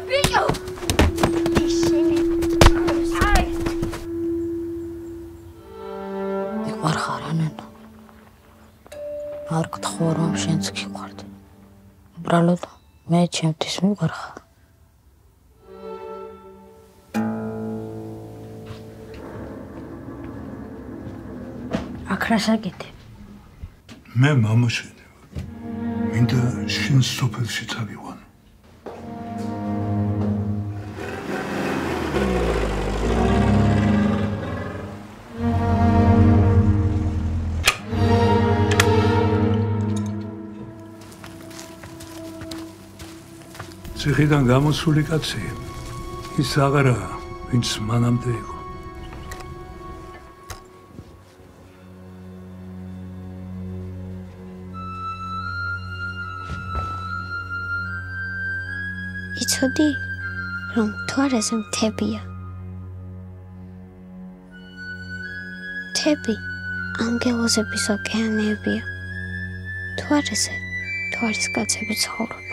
ბიჭო! ისინი. აი. მიყვარხარ ანანო. არ გთხოვ რომ შენც გიყვარდ. უბრალოდ მე ჩემთვის მიყვარხარ. აკრასაკეთე. მე მამაშენი ვარ. მინდა შენ სოფელში წავიყვანო. ციხიდან გამოსული კაცი ის აღარაა, ვინც მანამდე იყო. იცოდი, რომ მთვარეზე მთებია. მთები ანგელოზების ოკეანეებია. მთვარეზე მთვარისკაცები ცხოვრობენ.